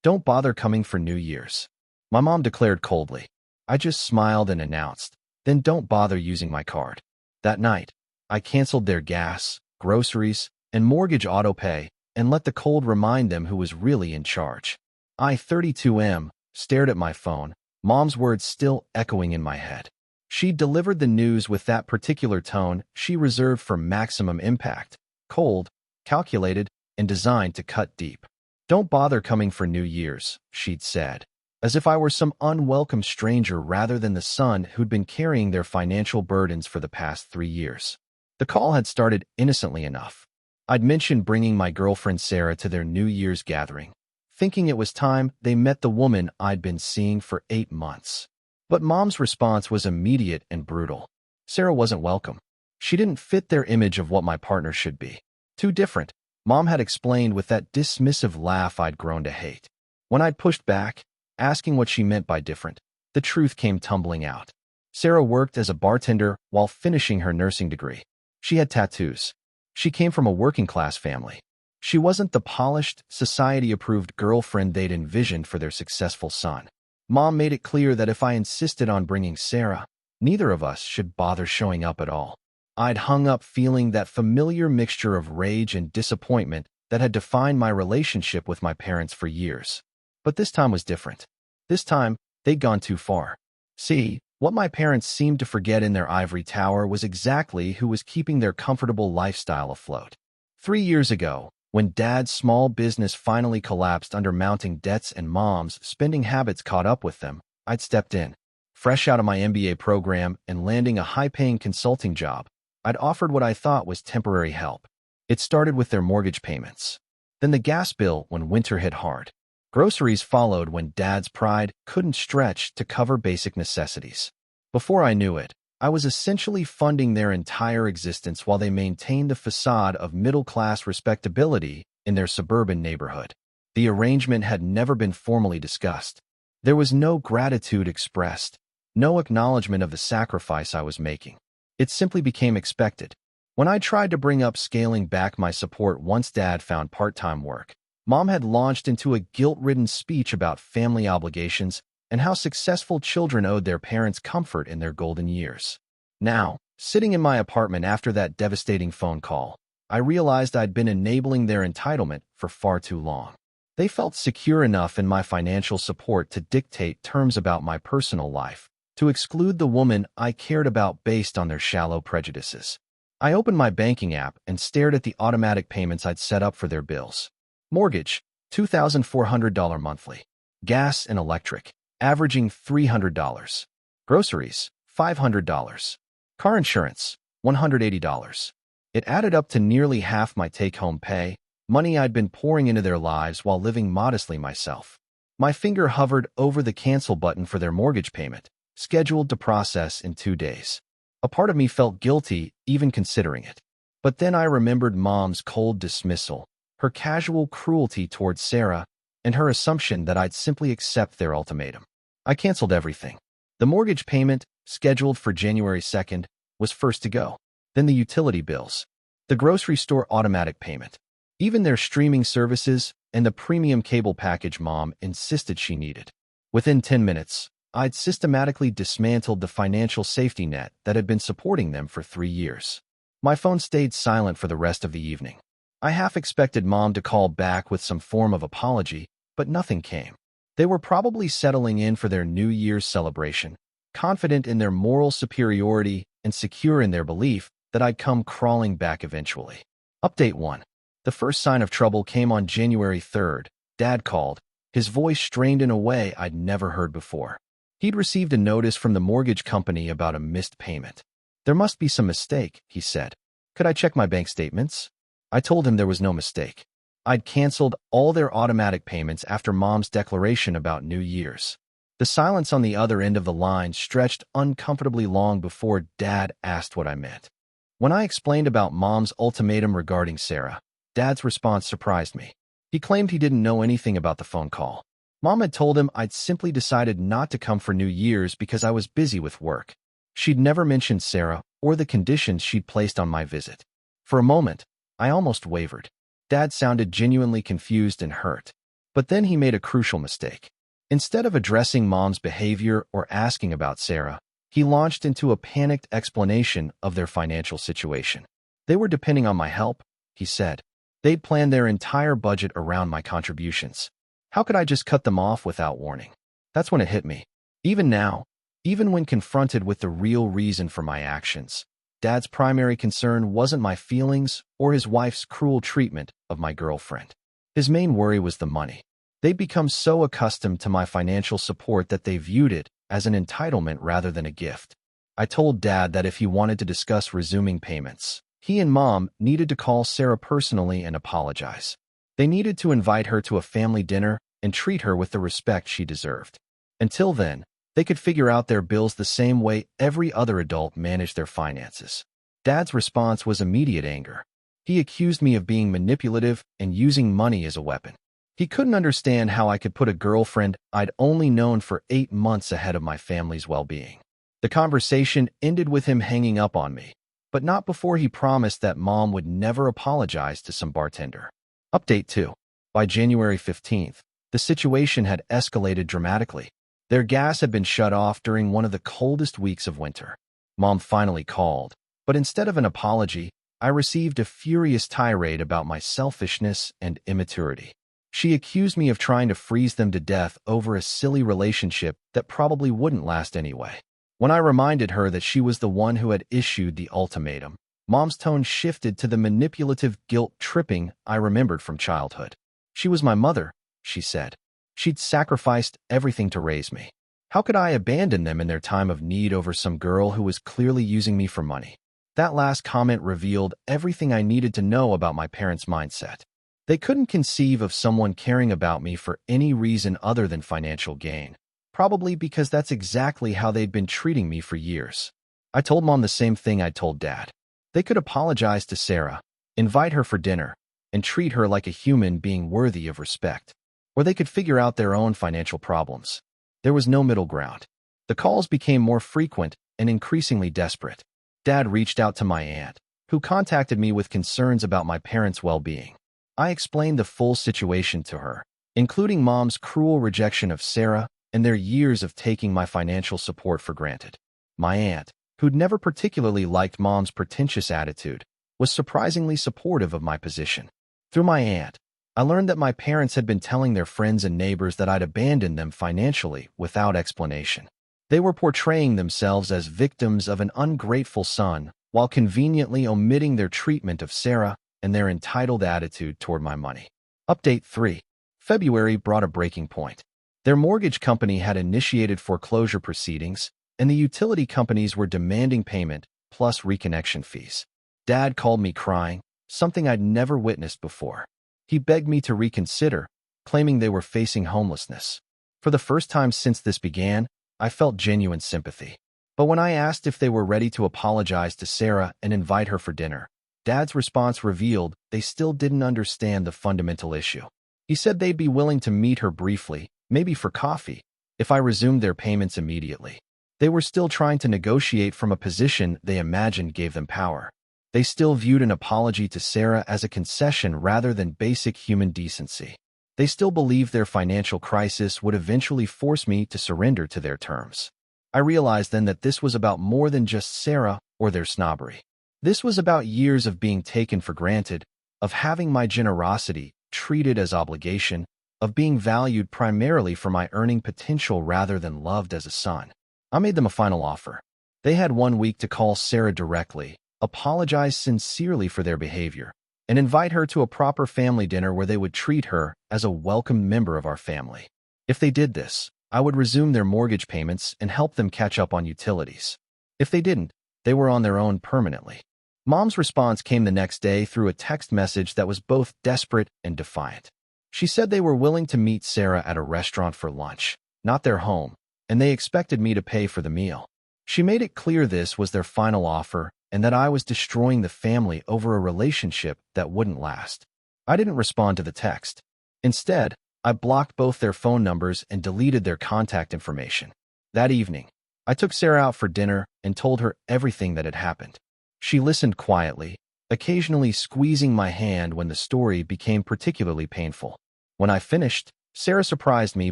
Don't bother coming for New Year's. My mom declared coldly. I just smiled and announced, then don't bother using my card. That night, I canceled their gas, groceries, and mortgage auto-pay and let the cold remind them who was really in charge. I, 32M, stared at my phone, Mom's words still echoing in my head. She delivered the news with that particular tone she reserved for maximum impact, cold, calculated, and designed to cut deep. Don't bother coming for New Year's, she'd said, as if I were some unwelcome stranger rather than the son who'd been carrying their financial burdens for the past 3 years. The call had started innocently enough. I'd mentioned bringing my girlfriend Sarah to their New Year's gathering, thinking it was time they met the woman I'd been seeing for 8 months. But Mom's response was immediate and brutal. Sarah wasn't welcome. She didn't fit their image of what my partner should be. Too different, Mom had explained with that dismissive laugh I'd grown to hate. When I'd pushed back, asking what she meant by different, the truth came tumbling out. Sarah worked as a bartender while finishing her nursing degree. She had tattoos. She came from a working-class family. She wasn't the polished, society-approved girlfriend they'd envisioned for their successful son. Mom made it clear that if I insisted on bringing Sarah, neither of us should bother showing up at all. I'd hung up feeling that familiar mixture of rage and disappointment that had defined my relationship with my parents for years. But this time was different. This time, they'd gone too far. See, what my parents seemed to forget in their ivory tower was exactly who was keeping their comfortable lifestyle afloat. 3 years ago, when Dad's small business finally collapsed under mounting debts and Mom's spending habits caught up with them, I'd stepped in. Fresh out of my MBA program and landing a high-paying consulting job, I'd offered what I thought was temporary help. It started with their mortgage payments. Then the gas bill when winter hit hard. Groceries followed when Dad's pride couldn't stretch to cover basic necessities. Before I knew it, I was essentially funding their entire existence while they maintained the facade of middle-class respectability in their suburban neighborhood. The arrangement had never been formally discussed. There was no gratitude expressed, no acknowledgement of the sacrifice I was making. It simply became expected. When I tried to bring up scaling back my support once Dad found part-time work, Mom had launched into a guilt-ridden speech about family obligations and how successful children owed their parents comfort in their golden years. Now, sitting in my apartment after that devastating phone call, I realized I'd been enabling their entitlement for far too long. They felt secure enough in my financial support to dictate terms about my personal life, to exclude the woman I cared about based on their shallow prejudices. I opened my banking app and stared at the automatic payments I'd set up for their bills. Mortgage, $2,400 monthly. Gas and electric, averaging $300. Groceries, $500. Car insurance, $180. It added up to nearly half my take-home pay, money I'd been pouring into their lives while living modestly myself. My finger hovered over the cancel button for their mortgage payment, scheduled to process in 2 days. A part of me felt guilty even considering it. But then I remembered Mom's cold dismissal, her casual cruelty towards Sarah, and her assumption that I'd simply accept their ultimatum. I canceled everything. The mortgage payment, scheduled for January 2nd, was first to go. Then the utility bills, the grocery store automatic payment, even their streaming services, and the premium cable package Mom insisted she needed. Within 10 minutes, I'd systematically dismantled the financial safety net that had been supporting them for 3 years. My phone stayed silent for the rest of the evening. I half expected Mom to call back with some form of apology, but nothing came. They were probably settling in for their New Year's celebration, confident in their moral superiority and secure in their belief that I'd come crawling back eventually. Update 1. The first sign of trouble came on January 3rd. Dad called, his voice strained in a way I'd never heard before. He'd received a notice from the mortgage company about a missed payment. There must be some mistake, he said. Could I check my bank statements? I told him there was no mistake. I'd canceled all their automatic payments after Mom's declaration about New Year's. The silence on the other end of the line stretched uncomfortably long before Dad asked what I meant. When I explained about Mom's ultimatum regarding Sarah, Dad's response surprised me. He claimed he didn't know anything about the phone call. Mom had told him I'd simply decided not to come for New Year's because I was busy with work. She'd never mentioned Sarah or the conditions she'd placed on my visit. For a moment, I almost wavered. Dad sounded genuinely confused and hurt. But then he made a crucial mistake. Instead of addressing Mom's behavior or asking about Sarah, he launched into a panicked explanation of their financial situation. They were depending on my help, he said. They'd planned their entire budget around my contributions. How could I just cut them off without warning? That's when it hit me. Even now, even when confronted with the real reason for my actions, Dad's primary concern wasn't my feelings or his wife's cruel treatment of my girlfriend. His main worry was the money. They'd become so accustomed to my financial support that they viewed it as an entitlement rather than a gift. I told Dad that if he wanted to discuss resuming payments, he and Mom needed to call Sarah personally and apologize. They needed to invite her to a family dinner and treat her with the respect she deserved. Until then, they could figure out their bills the same way every other adult managed their finances. Dad's response was immediate anger. He accused me of being manipulative and using money as a weapon. He couldn't understand how I could put a girlfriend I'd only known for 8 months ahead of my family's well-being. The conversation ended with him hanging up on me, but not before he promised that Mom would never apologize to some bartender. Update 2. By January 15th, the situation had escalated dramatically. Their gas had been shut off during one of the coldest weeks of winter. Mom finally called, but instead of an apology, I received a furious tirade about my selfishness and immaturity. She accused me of trying to freeze them to death over a silly relationship that probably wouldn't last anyway. When I reminded her that she was the one who had issued the ultimatum, Mom's tone shifted to the manipulative guilt-tripping I remembered from childhood. She was my mother, she said. She'd sacrificed everything to raise me. How could I abandon them in their time of need over some girl who was clearly using me for money? That last comment revealed everything I needed to know about my parents' mindset. They couldn't conceive of someone caring about me for any reason other than financial gain, probably because that's exactly how they'd been treating me for years. I told Mom the same thing I told Dad. They could apologize to Sarah, invite her for dinner, and treat her like a human being worthy of respect. Or they could figure out their own financial problems. There was no middle ground. The calls became more frequent and increasingly desperate. Dad reached out to my aunt, who contacted me with concerns about my parents' well-being. I explained the full situation to her, including Mom's cruel rejection of Sarah and their years of taking my financial support for granted. My aunt, who'd never particularly liked Mom's pretentious attitude, was surprisingly supportive of my position. Through my aunt, I learned that my parents had been telling their friends and neighbors that I'd abandoned them financially without explanation. They were portraying themselves as victims of an ungrateful son while conveniently omitting their treatment of Sarah and their entitled attitude toward my money. Update 3. February brought a breaking point. Their mortgage company had initiated foreclosure proceedings, and the utility companies were demanding payment plus reconnection fees. Dad called me crying, something I'd never witnessed before. He begged me to reconsider, claiming they were facing homelessness. For the first time since this began, I felt genuine sympathy. But when I asked if they were ready to apologize to Sarah and invite her for dinner, Dad's response revealed they still didn't understand the fundamental issue. He said they'd be willing to meet her briefly, maybe for coffee, if I resumed their payments immediately. They were still trying to negotiate from a position they imagined gave them power. They still viewed an apology to Sarah as a concession rather than basic human decency. They still believed their financial crisis would eventually force me to surrender to their terms. I realized then that this was about more than just Sarah or their snobbery. This was about years of being taken for granted, of having my generosity treated as obligation, of being valued primarily for my earning potential rather than loved as a son. I made them a final offer. They had 1 week to call Sarah directly, apologize sincerely for their behavior, and invite her to a proper family dinner where they would treat her as a welcome member of our family. If they did this, I would resume their mortgage payments and help them catch up on utilities. If they didn't, they were on their own permanently. Mom's response came the next day through a text message that was both desperate and defiant. She said they were willing to meet Sarah at a restaurant for lunch, not their home, and they expected me to pay for the meal. She made it clear this was their final offer and that I was destroying the family over a relationship that wouldn't last. I didn't respond to the text. Instead, I blocked both their phone numbers and deleted their contact information. That evening, I took Sarah out for dinner and told her everything that had happened. She listened quietly, occasionally squeezing my hand when the story became particularly painful. When I finished, Sarah surprised me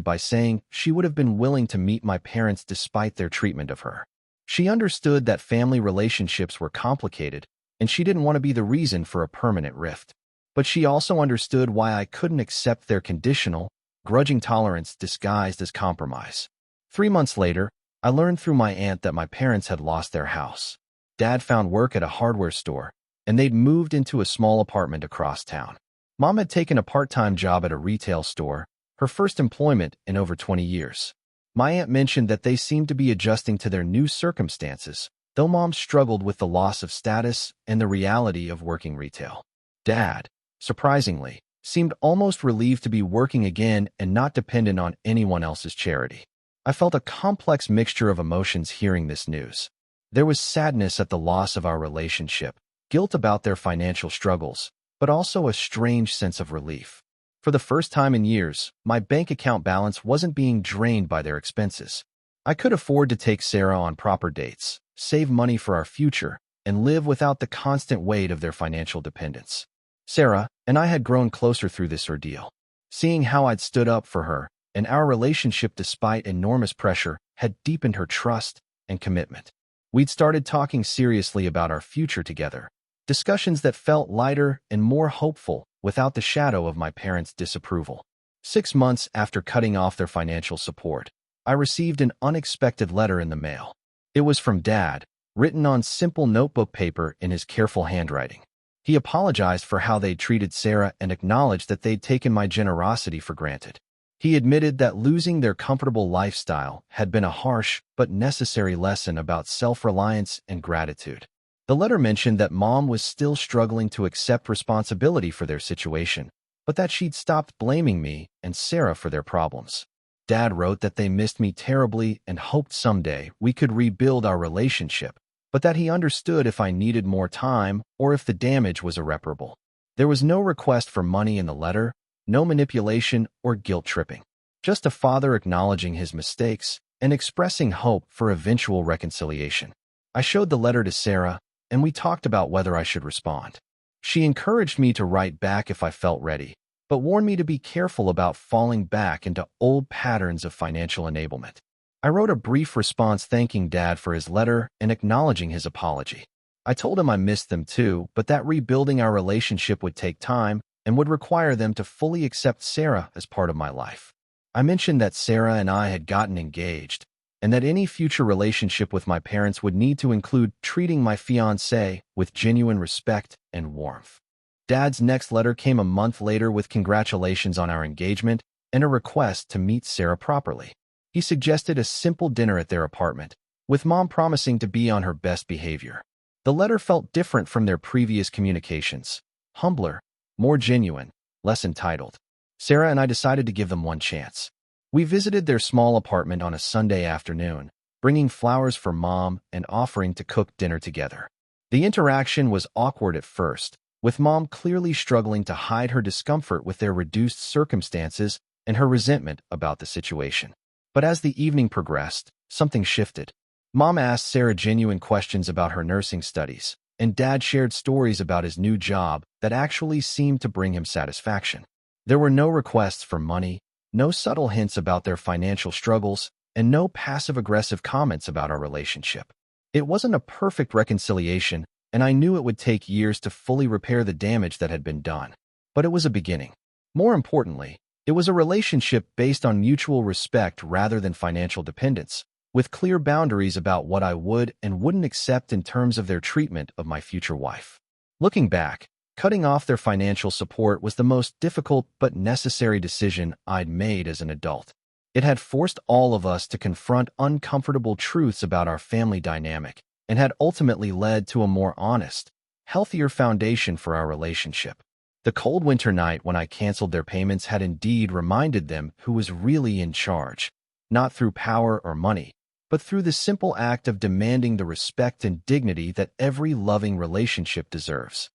by saying she would have been willing to meet my parents despite their treatment of her. She understood that family relationships were complicated, and she didn't want to be the reason for a permanent rift. But she also understood why I couldn't accept their conditional, grudging tolerance disguised as compromise. 3 months later, I learned through my aunt that my parents had lost their house. Dad found work at a hardware store, and they'd moved into a small apartment across town. Mom had taken a part-time job at a retail store, her first employment in over 20 years. My aunt mentioned that they seemed to be adjusting to their new circumstances, though Mom struggled with the loss of status and the reality of working retail. Dad, surprisingly, seemed almost relieved to be working again and not dependent on anyone else's charity. I felt a complex mixture of emotions hearing this news. There was sadness at the loss of our relationship, guilt about their financial struggles, but also a strange sense of relief. For the first time in years, my bank account balance wasn't being drained by their expenses. I could afford to take Sarah on proper dates, save money for our future, and live without the constant weight of their financial dependence. Sarah and I had grown closer through this ordeal. Seeing how I'd stood up for her, and our relationship despite enormous pressure, had deepened her trust and commitment. We'd started talking seriously about our future together, discussions that felt lighter and more hopeful without the shadow of my parents' disapproval. 6 months after cutting off their financial support, I received an unexpected letter in the mail. It was from Dad, written on simple notebook paper in his careful handwriting. He apologized for how they'd treated Sarah and acknowledged that they'd taken my generosity for granted. He admitted that losing their comfortable lifestyle had been a harsh but necessary lesson about self-reliance and gratitude. The letter mentioned that Mom was still struggling to accept responsibility for their situation, but that she'd stopped blaming me and Sarah for their problems. Dad wrote that they missed me terribly and hoped someday we could rebuild our relationship, but that he understood if I needed more time or if the damage was irreparable. There was no request for money in the letter, no manipulation or guilt-tripping, just a father acknowledging his mistakes and expressing hope for eventual reconciliation. I showed the letter to Sarah, and we talked about whether I should respond. She encouraged me to write back if I felt ready, but warned me to be careful about falling back into old patterns of financial enablement. I wrote a brief response thanking Dad for his letter and acknowledging his apology. I told him I missed them too, but that rebuilding our relationship would take time and would require them to fully accept Sarah as part of my life. I mentioned that Sarah and I had gotten engaged, and that any future relationship with my parents would need to include treating my fiancé with genuine respect and warmth. Dad's next letter came a month later with congratulations on our engagement and a request to meet Sarah properly. He suggested a simple dinner at their apartment, with Mom promising to be on her best behavior. The letter felt different from their previous communications, humbler, more genuine, less entitled. Sarah and I decided to give them one chance. We visited their small apartment on a Sunday afternoon, bringing flowers for Mom and offering to cook dinner together. The interaction was awkward at first, with Mom clearly struggling to hide her discomfort with their reduced circumstances and her resentment about the situation. But as the evening progressed, something shifted. Mom asked Sarah genuine questions about her nursing studies, and Dad shared stories about his new job that actually seemed to bring him satisfaction. There were no requests for money, no subtle hints about their financial struggles, and no passive-aggressive comments about our relationship. It wasn't a perfect reconciliation, and I knew it would take years to fully repair the damage that had been done. But it was a beginning. More importantly, it was a relationship based on mutual respect rather than financial dependence, with clear boundaries about what I would and wouldn't accept in terms of their treatment of my future wife. Looking back, cutting off their financial support was the most difficult but necessary decision I'd made as an adult. It had forced all of us to confront uncomfortable truths about our family dynamic and had ultimately led to a more honest, healthier foundation for our relationship. The cold winter night when I canceled their payments had indeed reminded them who was really in charge, not through power or money, but through the simple act of demanding the respect and dignity that every loving relationship deserves.